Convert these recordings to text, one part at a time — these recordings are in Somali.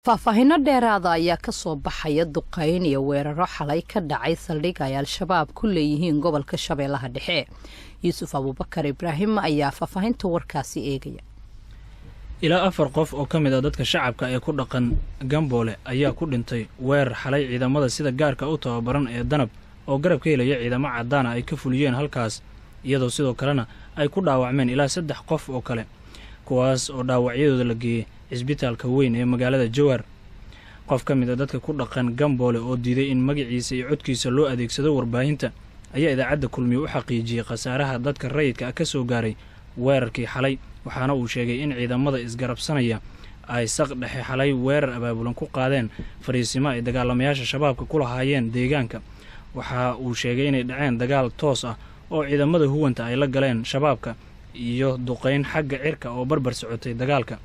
faahfaahinno dheeraada ayaa ka soo baxaya duqayn iyo weeraro xalay ka dhacay saldhig ay al-shabaab ku leeyihiin gobolka Shabeellaha Dhexe. Yuusuf Abubakar Ibraahim ayaa faahfaahinta warkaasi eegaya. ilaa 4 qof oo ka mid ah dadka shacabka ee ku dhaqan Gamboole ayaa ku dhintay weerar xalay ciidamada sida gaarka u tababaran ee Danab oo garab ka helaya ciidamo cadaan ah ay ka fuliyeen halkaas, iyadoo sidoo kalena ay ku dhaawacmeen ilaa 3 qof oo kale, kuwaas oo dhaawacyadooda la geeyay isbitaalka weyn ee magaalada Jowhar. qof ka mid ah dadka ku dhaqan Gamboole oo diiday in magaciisa iyo codkiisa loo adeegsado warbaahinta ayaa idaacadda kulmiye u xaqiijiyay khasaaraha dadka rayidka ka soo gaaray weerarkii xalay, waxaana uu sheegay in ciidamada isgarabsanaya ay saq dhexe xalay weerar abaabulan ku qaadeen fariisimo ay dagaalamayaasha shabaabka ku lahaayeen deegaanka. waxa uu sheegay inay dhaceen dagaal toos ah oo ciidamada huwanta ay la galeen shabaabka iyo duqayn xagga cirka oo barbar socotay dagaalka.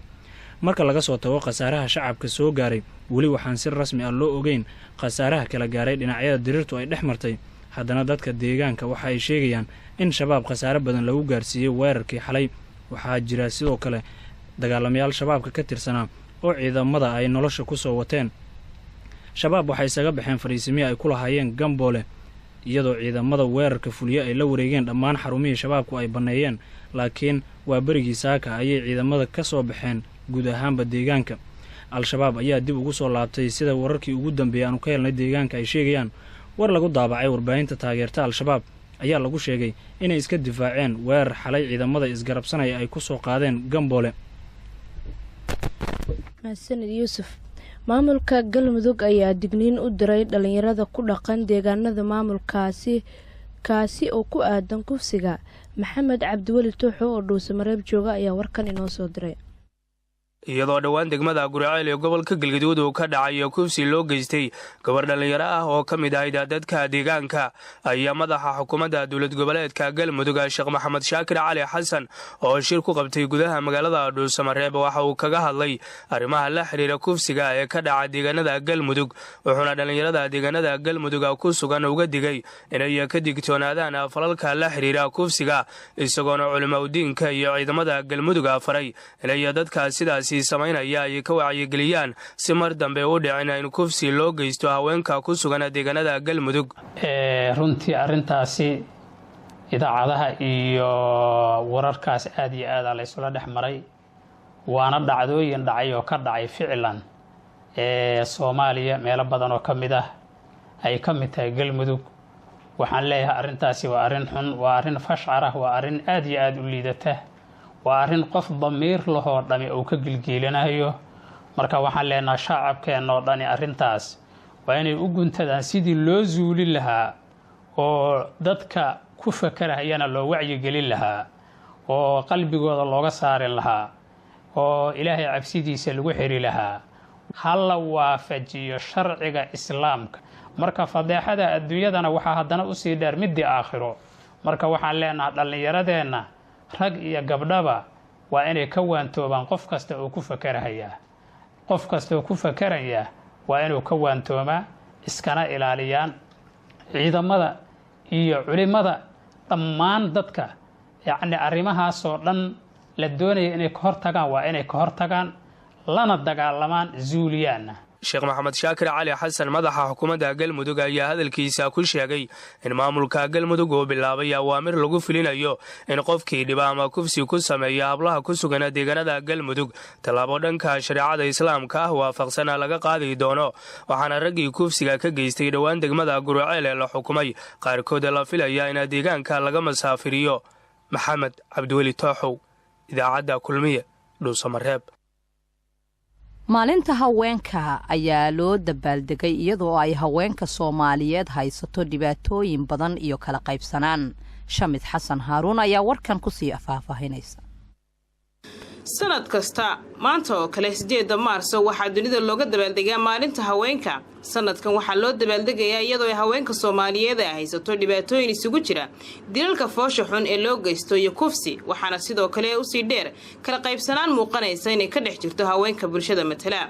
marka laga soo tago khasaaraha shacabka soo gaaray, weli waxaan si rasmi ah loo ogeyn khasaaraha kala gaaray dhinacyada dirirtu ay dhex martay, haddana dadka deegaanka waxa ay sheegayaan in shabaab khasaare badan lagu gaarsiiyey weerarkii xalay. waxaa jira sidoo kale dagaalamayaal shabaabka ka tirsanaa oo ciidamada ay nolosha ku soo wateen. shabaab waxay isaga baxeen fariisimihii ay ku lahaayeen Gamboole, iyadoo ciidamada weerarka fuliya ay la wareegeen dhammaan xarumihii shabaabku ay banneeyeen, laakiin waa berigii saaka ayay ciidamada ka soo baxeen guud ahaanba deegaanka. al-shabaab ayaa dib ugu soo laabtay sida wararkii ugu dambeeyay aanu ka helnay deegaanka ay sheegayaan. war lagu daabacay warbaahinta taageerta al-shabaab ayaa lagu sheegay inay iska difaaceen weerar xalay ciidamada isgarabsanaya ay ku soo qaadeen Gamboole. Mahadsanid Yuusuf. maamulka Galmudug ayaa digniin u diray dhalinyarada ku dhaqan deegaanada maamulkaasi oo ku aadan kufsiga. Maxamed Cabdiweli Tuuxo oo Dhuusamareeb jooga ayaa warkan inoo soo diray. iyadoo dhawaan degmada Guriceel ee gobolka Galgaduud uu ka dhacay kufsi loo geystay gabar dhalinyaro ah oo ka mid ah dadka deegaanka, ayaa madaxa xukuumadda dowlad goboleedka Galmudug Sheekh Maxamed Shaakir Cali Xasan oo shir ku qabtay gudaha magaalada Dhuusamareeb waxa uu kaga hadlay arrimaha la xiriira kufsiga ee ka dhacay deegaanada Galmudug, wuxuuna dhalinyarada deegaanada Galmudug ku sugan uga digay inay ka digtoonaadaan falalka la xiriira kufsiga, isagoona culimada diinka iyo ciidamada Galmudug faray inay dadka sidaas samaynaya ay ka wacyigeliyaan si mar dambe u dhicin in kufsi loo geysto haweenka ku sugan deegaanada Galmudug. runtii arintaasi idaacadaha iyo wararkaas aad iyo aad la isula dhex maray, waana dhacdooyin dhacay oo ka dhacay ficlan Soomaaliya meelo badan oo ka mid ah ay ka mid tahay Galmudug. waxaan leeyahay arintaasi waa arin xun, waa arin fashcar ah, waa arin aad iyo aad u liidata, waa arin qof damiir lahoo dhami uu ka gilgiilanayo. marka waxaan leenahay shacabkeena oo dhani arintaas waa inay u guntadaan sidii loo zuulin lahaa oo dadka ku fakarayana loo wacyigelin lahaa oo qalbigooda looga saari lahaa oo ilaahay cabsidiisa lagu xiri lahaa, halla waafajiyo sharciga islaamka. marka fadeexada adduunyadana waxaa haddana u sii dheer midii aakhiro. marka waxaan leenahay dhallinyaradeenna rag iyo gabdhaba waa inay ka waantoobaan qof kasta oo ku fakaraya waa inuu ka waantoomaa, iskana ilaaliyaan ciidamada iyo culimada dhammaan dadka yacni arrimahaasoo dhan la doonaya inay ka hortagaan waa inay ka hortagaan lana dagaalamaan zuuliyaanna. Sheekh Maxamed Shaakir Cali Xasan madaxa xukuumadda Galmudug ayaa hadalkiisa ku sheegay in maamulka Galmudug uu bilaabay awaamir lagu filinayo in qofkii dhiba ama kufsi ku sameeya hablaha ku sugan deegaanada Galmudug talaabo dhanka shariicada islaamka ah waafaqsan laga qaadi doono, waxaana raggii kufsiga ka geystay dhawaan degmada Guriceel ee la xukumay qaarkood la filaya in deegaanka laga masaafiriyo. Maxamed Cabdiweli Tuuxo, idaacadda Kulmiye, Dhuusamareeb. maalinta haweenka ayaa loo dabaaldegay iyadoo ay haweenka Soomaaliyeed haysato dhibaatooyin badan iyo kala qaybsanaan. Shamid Xasan Haaruun ayaa warkan ku sii faahfaahinaysa. sanad kasta maanta oo kale 8 Maarso waxaa dunida looga dabaaldegaa maalinta haweenka. sanadkan waxaa loo dabaaldegayaa iyadoo ay haweenka Soomaaliyeed ay haysato dhibaatooyin isugu jira dilalka foosha xun ee loo geysto iyo kufsi, waxaana sidoo kale u sii dheer kala qaybsanaan muuqanaysa inay ka dhex jirto haweenka bulshada matala.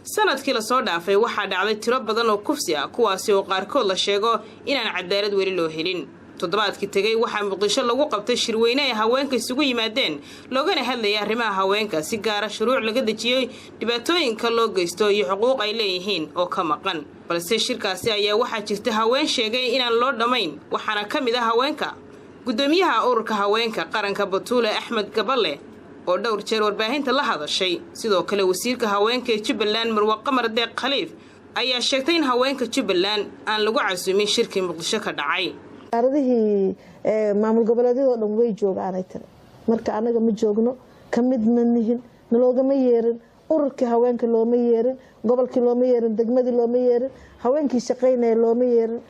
sanadkii la soo dhaafay waxaa dhacday tiro badan oo kufsi ah, kuwaasi oo qaarkood la sheego inaan cadaalad weli loo helin. toddobaadkii tegay waxaa muqdisho lagu qabtay shirweyne ay haweenka isugu yimaadeen loogana hadlayay arrimaha haweenka si gaara shuruuc laga dejiyey dhibaatooyinka loo geysto iyo xuquuq ay leeyihiin oo ka maqan balse shirkaasi ayaa waxaa jirta haween sheegay inaan loo dhammayn waxaana ka mid ah haweenka gudoomiyaha ururka haweenka qaranka Batuule Axmed Gaballe oo dhowr jeer warbaahinta la hadashay sidoo kale wasiirka haweenka ee Jubbaland Marwa Qamar Deeq Khaliif ayaa sheegtay in haweenka Jubbaland aan lagu casuumin shirkii Muqdisho ka dhacay ardayii maamul goboleedyada oo dhan way joogaan marka anaga ma joogno kamid ma nihin naloogama yeerin ururkii haweenka looma yeerin gobolkii looma yeerin degmadii looma yeerin haweenkii shaqeynaya looma yeerin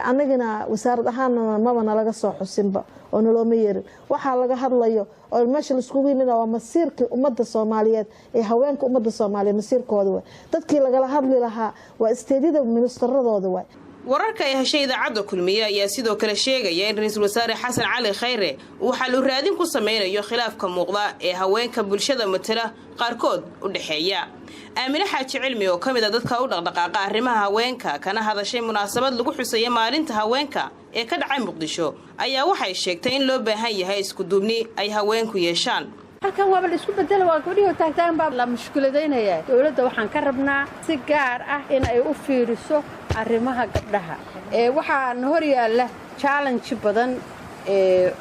anagana wasaarad ahaan mabana laga soo xusinba oo nalooma yeerin waxaa laga hadlayo oo meesha la iskugu yimid waa masiirka ummadda Soomaaliyeed ee haweenka ummadda Soomaaliyeed masiirkooda way dadkii lagala hadli lahaa waa isteedida ministeradooda way wararka ay heshay idaacadda kulmiye ayaa sidoo kale sheegaya in ra'iisul wasaare Xasan Cali Khayre uu xal u raadin ku sameynayo khilaafka muuqda ee haweenka bulshada matala qaarkood u dhaxeeya Aamina Xaaji Cilmi oo kamid ah dadka u dhaqdhaqaaqa arrimaha haweenka kana hadashay munaasabad lagu xusayo maalinta haweenka ee ka dhacay Muqdisho ayaa waxay sheegtay in loo baahan yahay isku duubni ay haweenku yeeshaan halkan waa isku bedel waa guddiga taagtaan baa la mushkiladeynaya dawladda waxaan ka rabnaa si gaar ah in ay u fiiriso arrimaha gabdhaha waxaan hor yaala challenge badan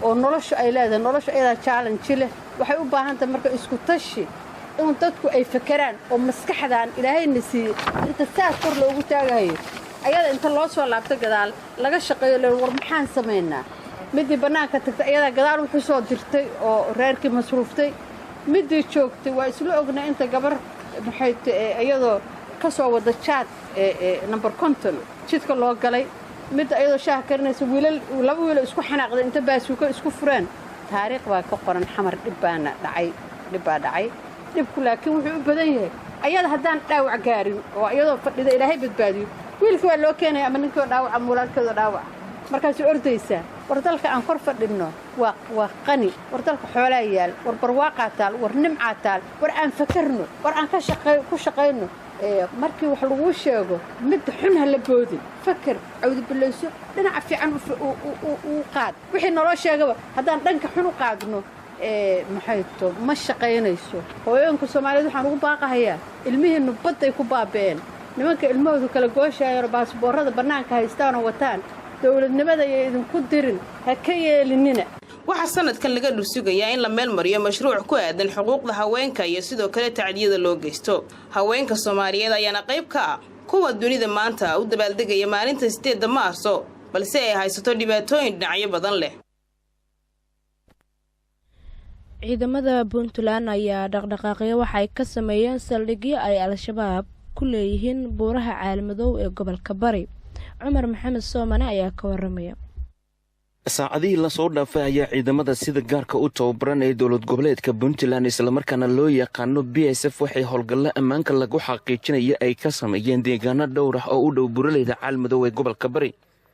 oo nolosha ay leedahay nolosha ayada challenge leh waxay u baahan tahay marka isku tashi in dadku ay fakaraan oo maskaxdaan ilaahayna siiyay inta saas kor loogu taagayo ayada inta loo soo laabto gadaal laga shaqeeyo war maxaan sameynaa midii banaanka tagtay ayada gadaal wuxuu soo dirtay oo reerkii masruuftay midii joogtay waa isla ognaa inta gabar maxay ayadoo ka soo wada chat number 50 jidka loo galay mid ayadoo shaah karinaysa laba wiil isku xanaaqday inta baasuuka isku fureen taariikh waa ka qoran xamar dhibbaana dhacay dhibku laakiin wuxuu u badan yahay ayada haddaan dhaawac gaarin oo ayadoo fadhida ilaahay badbaadiyo wiilkii waa loo keenay ama ninkii dhaawac ama walaalkeeda dhaawac markaas ordaysa war dalka aan kor fadhino waa qani war dalka xoolaa yaal war barwaaqaa taal war nimcaa taal war aan fakarno war aan ku shaqayno markii wax lagu sheego mid xun la boodin fakar cawd bilayso dhinaca fiican u qaad wixii nolol sheegaba haddaan dhanka xun u qaadno maxayto ma shaqaynayso hooyooyinka Soomaaliyeed waxaan ugu baaqahayaa ilmihiinu badday ku baabeen nimanka ilmahoodu kala gooshayaan baasboorada banaanka haystaan oo wataan dawladnimada ay idinku dirin ha ka yeelinina waxa sanadkan laga dhursugayaa in la meel mariyo mashruuc ku aadan xuquuqda haweenka iyo sidoo kale tacdiyada loo geysto haweenka Soomaaliyeed ayaana qayb ka ah kuwa dunida maanta u dabaaldegaya maalinta 8 Maarso balse ay haysato dhibaatooyin dhinacyo badan leh ciidamada Puntland ayaa dhaqdhaqaaqyo waxay ka sameeyeen saldhigyo ay al-shabaab ku leeyihiin buuraha Caalmadow ee gobolka Bari Cumar Maxamed Soomane ayaa ka waramaya saacadihii la soo dhaafay ayaa ciidamada sida gaarka u tababaran ee dowlad goboleedka Puntland isla markaana loo yaqaano BSF waxay howlgalla ammaanka lagu xaqiijinayo ay ka sameeyeen deegaano dhowr ah oo u dhow buuraleyda Caalmadow ee gobolka Bari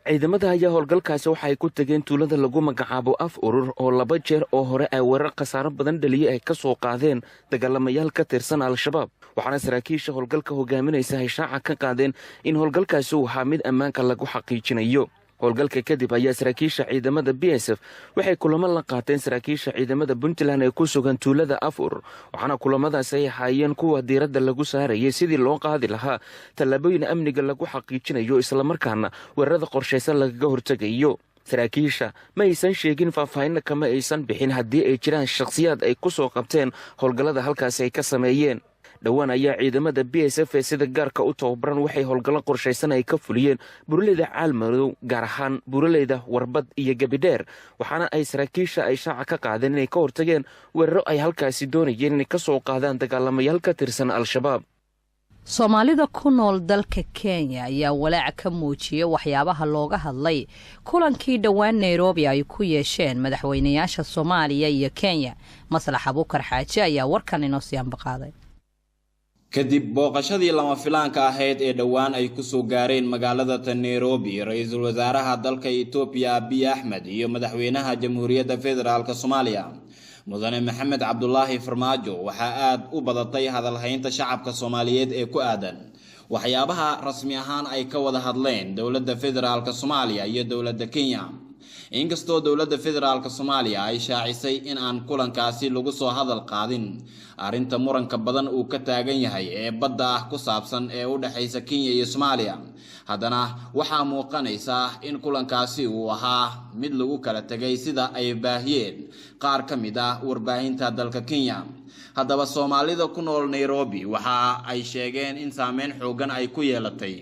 ciidamada ayaa howlgalkaasi waxay ku tageen tuulada lagu magacaabo af urur oo 2 jeer oo hore ay weerar khasaaro badan dhaliyay ay ka soo qaadeen dagaalamayaal ka tirsan al-shabaab waxaana saraakiisha howlgalka hogaaminaysa ay shaaca ka qaadeen in howlgalkaasi uu ahaa mid ammaanka lagu xaqiijinayo howlgalka kadib ayaa saraakiisha ciidamada BSF waxay kulamo la qaateen saraakiisha ciidamada Puntland ee ku sugan tuulada af urur waxaana kulamadaas ay ahaayeen kuwa diiradda lagu saarayay sidii loo qaadi lahaa tallaabooyin amniga lagu xaqiijinayo isla markaana weerarada qorshaysan lagaga hortagayo saraakiisha ma aysan sheegin faahfaahin kama aysan bixin haddii ay jiraan shakhsiyaad ay ku soo qabteen howlgallada halkaas ay ka sameeyeen dhawaan ayaa ciidamada BSF ee sida gaarka u tababaran waxay howlgallo qorshaysan ay ka fuliyeen buuraleyda Caalmadow gaar ahaan buuraleyda Warbad iyo Gabidheer waxaana ay saraakiisha ay shaaca ka qaadeen inay ka hortageen weeraro ay halkaasi doonayeen inay ka soo qaadaan dagaalamayaal ka tirsan al-shabaab Soomaalida ku nool dalka Kenya ayaa walaac ka muujiyay waxyaabaha looga hadlay kulankii dhawaan Nairobi ay ku yeesheen madaxweynayaasha Soomaaliya iyo Kenya Maslax Abuukar Xaaji ayaa warkan inoo sii ambaqaaday kadib booqashadii lama filaanka ahayd ee dhawaan ay ku soo gaareen magaalada Nairobi ra'iisul wasaaraha dalka Itoobiya Abiy Ahmed iyo madaxweynaha Jamhuuriyadda Federaalka Soomaaliya mudane Maxamed Cabdullaahi Farmaajo waxa aad u badatay hadalhaynta shacabka Soomaaliyeed ee ku aadan waxyaabaha rasmi ahaan ay ka wada hadleen dawladda Federaalka Soomaaliya iyo dawladda Kenya inkastoo dowladda federaalk Soomaaliya ay shaacisay in aan kulankaasi lagu soo hadal qaadin arrinta muranka badan uu ka taagan yahay ee badda ah ku saabsan ee u dhaxaysa Kenya iyo Soomaaliya haddana waxaa muuqanaysa in kulankaasi uu ahaa mid lagu kala tagay sida ay baahiyeen qaar ka mid ah warbaahinta dalka Kenya haddaba Soomaalida ku nool Nairobi waxa ay sheegeen in saameyn xoogan ay ku yeelatay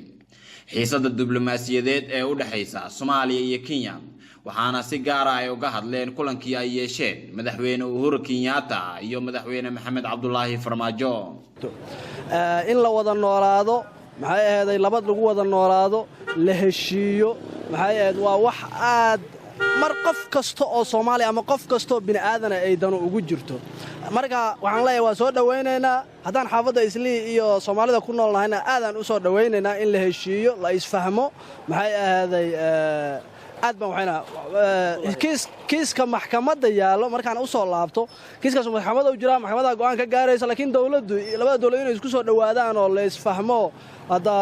xiisada diblomaasiyadeed ee u dhaxaysa Soomaaliya iyo Kenya waxaana si gaar ah ay uga hadleen kulankii ay yeesheen madaxweyne Uhuru Kenyatta iyo madaxweyne Maxamed Cabdullaahi Farmaajo in la wada noolaado maxay ahayd labad lagu wada noolaado la heshiiyo maxay ahayd waa wax aad mar qof kasto oo Soomaali ama qof kasto bini aadan ay dano ugu jirto marka waxaan leeyahay waa soo dhaweynaynaa haddaan xaafadda Islii iyo Soomaalida ku noolnahayna aadan u soo dhaweynaynaa in la heshiiyo la isfahmo maxay ahayd aad baan waxayna kiiska maxkamadda yaalo markaan u soo laabto kiiskaas maxkamadda u jira maxkamadda go'aan ka gaaraysa laakiin dawladdu labada dawlad inay isku soo dhawaadaan oo la isfahmo hada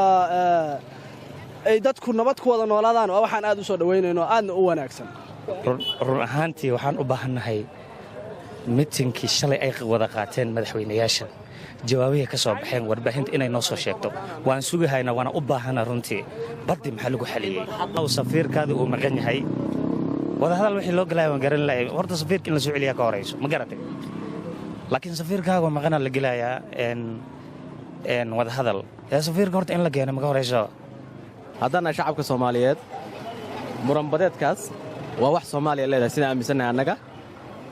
ay dadku nabad ku wada noolaadaan oo waxaan aad u soo dhaweynayno aadna u wanaagsan run ahaantii waxaan u baahannahay miitinkii shalay ay wada qaateen madaxweynayaasha jawaabihi ka soo baxeen warbaahinta inay noo soo sheegto waan sugahaynaa waana u baahana runtii baddi maxaa lagu xaliyey safiirkaada uu maqan yahay wadahadal wixii loo galaya waan garan lahay horta safiirka in la soo celiyaa ka horayso ma garatay laakiin safiirkaaga maqanaa la gelayaa wadahadal safiirka horta in la keeno ma ka horayso haddana shacabka Soomaaliyeed muranbadeedkaas waa wax Soomaaliya leedahay sida aaminsannahay annaga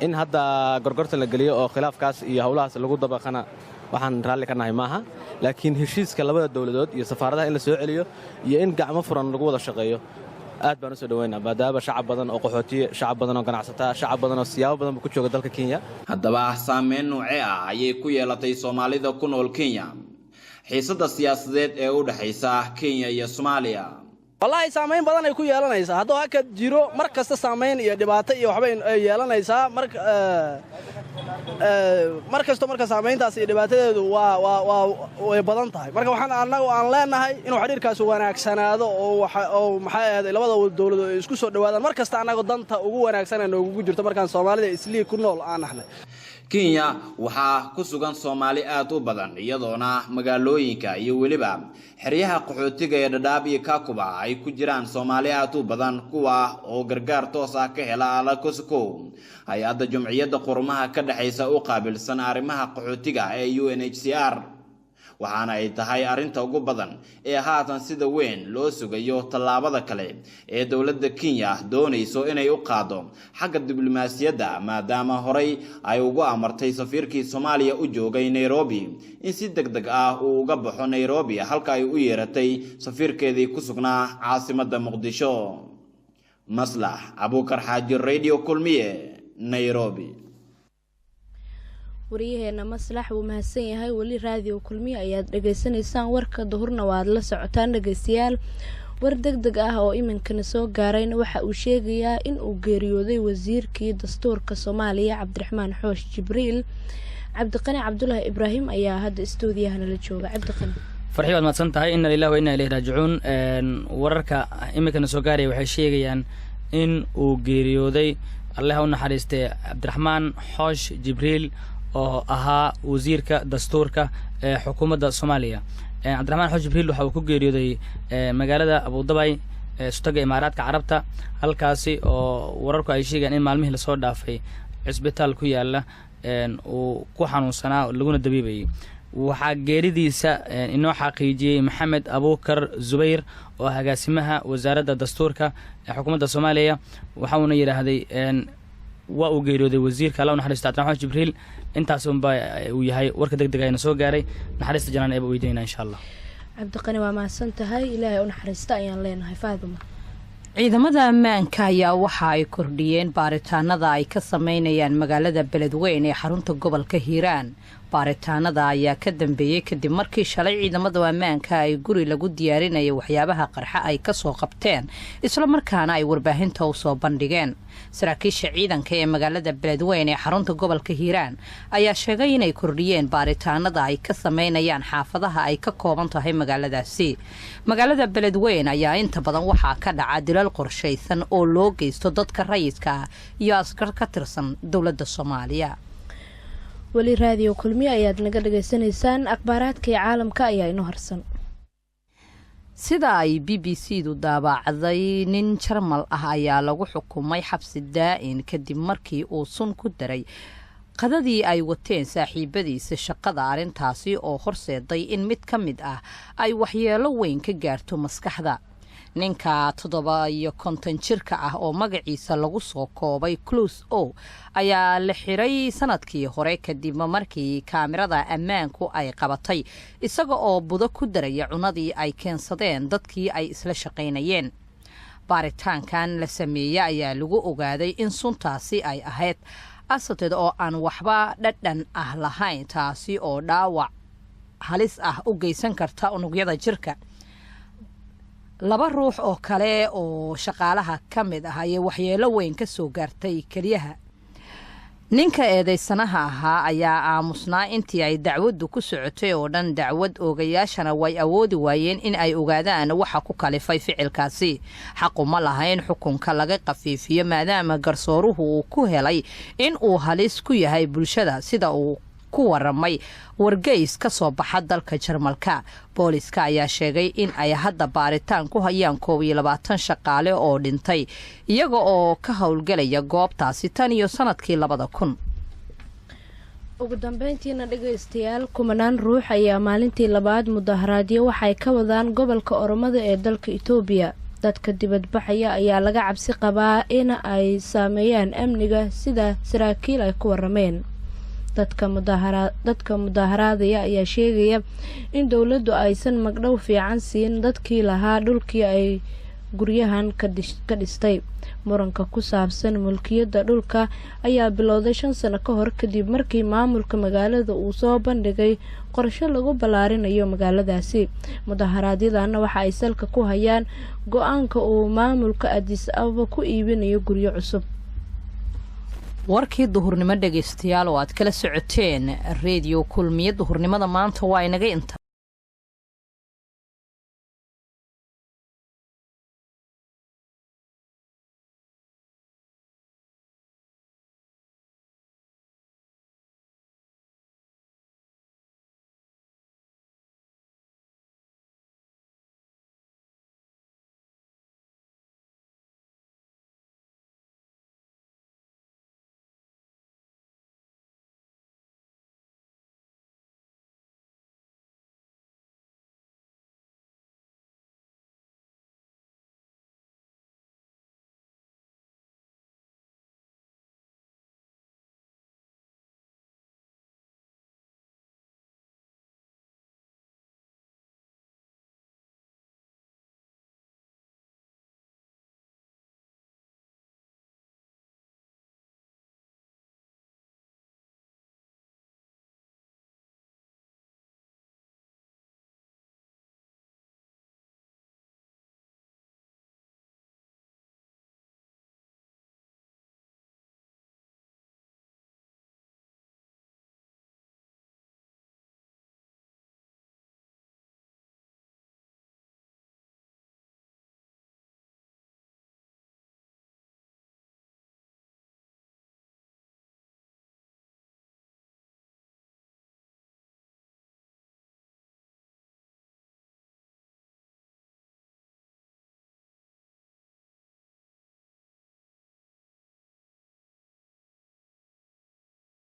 in hadda gorgorta la geliyo oo khilaafkaas iyo hawlahaas lagu dabaqana waxaan raalli ka nahay maaha laakiin heshiiska labada dawladood iyo safaaradaha in la soo celiyo iyo in gacmo furan lagu wada shaqeeyo aad baan u soo dhaweynaa maadaama shacab badan oo qaxootiye shacab badan oo ganacsataa shacab badan oo siyaabo badan ku jooga dalka Kenya haddaba saameyn noocee ah ayay ku yeelatay Soomaalida ku nool Kenya xiisada siyaasadeed ee u dhaxaysa Kenya iyo Soomaaliya wallahi saameyn badan ay ku yeelanaysaa haddii haka jiro mar kasta saameyn iyo dhibaato iyo waxba ay yeelanaysaa mar kasta marka saameyntaas iyo dhibaatadeedu way badan tahay marka waxaan annagu aan leenahay inuu xiriirkaas wanaagsanaado oo maxay ahayd labada dawladood ay isku soo dhawaadaan mar kasta annagu danta ugu wanaagsan ee noogu jirto markaan Soomaalida Islii ku nool aan nahnay Kenya waxaa ku sugan Soomaali aad u badan iyadoona magaalooyinka iyo waliba xeryaha qaxootiga ee Dadaab iyo Kakuba ay ku jiraan Soomaali aad u badan kuwa oo gargaar toos ah ka hela ala Kosovo hay'adda Jumciyadda Qurumaha ka dhaxaysa u qaabilsan arrimaha qaxootiga ee UNHCR waxaana ay tahay arinta ugu badan ee haatan sida weyn loo sugayo tallaabada kale ee dawladda Kenya doonayso inay u qaado xagga diblomaasiyadda maadaama horay ay ugu amartay safiirkii Soomaaliya u joogay Nairobi in si degdeg ah uu uga baxo Nairobi halka ay u yeeratay safiirkeedii ku sugnaa caasimadda Muqdisho Maslax Abuukar Xaaji Radio Kulmiye Nairobi wariyaheena Maslax wuu mahadsan yahay wali raadiyo Kulmiye ayaad dhageysanaysaan warka duhurna waad la socotaan dhageystayaal war degdeg ah oo iminkana soo gaarayna waxa uu sheegayaa in uu geeriyooday wasiirkii dastuurka Soomaaliya Cabdiraxmaan Xoosh Jibriil Cabdiqani Cabdullaahi Ibraahim ayaa hadda istuudiyahana la jooga Cabdiqani farxi waad madsan tahay inna lillahi wa inna ilayhi raaji'uun wararka iminkana soo gaaray waxay sheegayaan in uu geeriyooday Allah u naxariistay Cabdiraxmaan Xoosh Jibriil oo ahaa wasiirka dastuurka ee xukuumadda Soomaaliya Cabdiraxmaan Xoosh Jibriil waxa uu ku geeriyooday magaalada Abu Dhabi ee Sultanka Imaaraadka Carabta halkaasi oo wararku ay sheegeen in maalmihii la soo dhaafay isbitaal ku yaala uu ku xanuunsanaa laguna dabiibay waxaa geeridiisa inoo xaqiijiyay Maxamed Abuukar Zubayr oo agaasimaha wasaaradda dastuurka ee xukuumadda Soomaaliya waxa uu yiraahday waa uu geeriyooday wasiirka Allah u naxariisto Cabdiraxmaan Jibriil intaas uu yahay warka degdeg ah soo gaaray naxariista janaan ee weydiinayna insha Allah Cabdiqani waa mahadsan tahay Ilaahay u naxariisto ayaan leenahay Faaduma ciidamada ammaanka ayaa waxa ay kordhiyeen baaritaanada ay ka sameynayaan magaalada Beledweyne ee xarunta gobolka Hiiraan baaritaanada ayaa ka dambeeyey kadib markii shalay ciidamada ammaanka ay guri lagu diyaarinaya waxyaabaha qarxa ay ka soo qabteen isla markaana ay warbaahinta u soo bandhigeen saraakiisha ciidanka ee magaalada beledweyne ee xarunta gobolka hiiraan ayaa sheegay inay kordhiyeen baaritaanada ay ka sameynayaan xaafadaha ay ka kooban tahay magaaladaasi magaalada beledweyne ayaa inta badan waxaa ka dhaca dilal qorshaysan oo loo geysto dadka rayidka ah iyo askar ka tirsan dowladda Soomaaliya. weli raadiyo kulmiye ayaad naga dhageysanaysaan akhbaaraadka caalamka ayaa inoo harsan. sida ay BBC-du daabacday nin Jarmal ah ayaa lagu xukumay xabsi daa'in kadib markii uu sun ku daray qadadii ay wateen saaxiibadiisa shaqada arintaasi oo horseeday in mid ka mid ah ay waxyeelo weyn ka gaarto maskaxda. ninka 57 jirka ah oo magaciisa lagu soo koobay Clues O ayaa la xiray sanadkii hore kadib markii kaamirada ammaanku ay qabatay isaga oo budo ku daraya cunadii ay keensadeen dadkii ay isla shaqaynayeen. baaritaankan la sameeyay ayaa lagu ogaaday in suntaasi ay ahayd asateed oo aan waxba dhadhan ah lahayn taasi oo dhaawac halis ah u geysan karta unugyada jirka. laba ruux oo kale oo shaqaalaha ka mid ah ay waxyeelo weyn ka soo gaartay kaliyaha. ninka eedeysanaha ahaa ayaa aamusnaa intii ay dacwaddu ku socotay oo dhan. dacwad oogayaashana way awoodi waayeen in ay ogaadaan waxa ku kalifay ficilkaasi. xaquma lahayn xukunka laga qafiifiyo maadaama garsooruhu uu ku helay in uu halis ku yahay bulshada sida uu ku waramay wargeys ka soo baxa dalka Jarmalka. booliska ayaa sheegay in ay hadda baaritaan ku hayaan 22 shaqaale oo dhintay iyaga oo ka howlgalaya goobtaasi tan iyo sanadkii 2000. ugu dambeyntiina dhageystayaal kumanaan ruux ayaa maalintii labaad mudaharaadyo waxay ka wadaan gobolka Oromada ee dalka Itoobiya. dadka dibadbaxaya ayaa laga cabsi qabaa in ay saameeyaan amniga sida saraakiil ay ku warameen. dadka mudaharaadaya ayaa sheegaya in dawladdu aysan magdhow fiican siin dadkii lahaa dhulkii ay guryahan ka dhistay. muranka ku saabsan mulkiyadda dhulka ayaa bilowday 5 sano ka hor kadib markii maamulka magaalada uu soo bandhigay qorshe lagu ballaarinayo magaaladaasi. mudaharaadyadana waxa ay salka ku hayaan go'aanka uu maamulka Addis Ababa ku iibinayo guryo cusub. warkii duhurnimo dhageystayaal oo aad kala socoteen radio kulmiye duhurnimada maanta waa inaga inta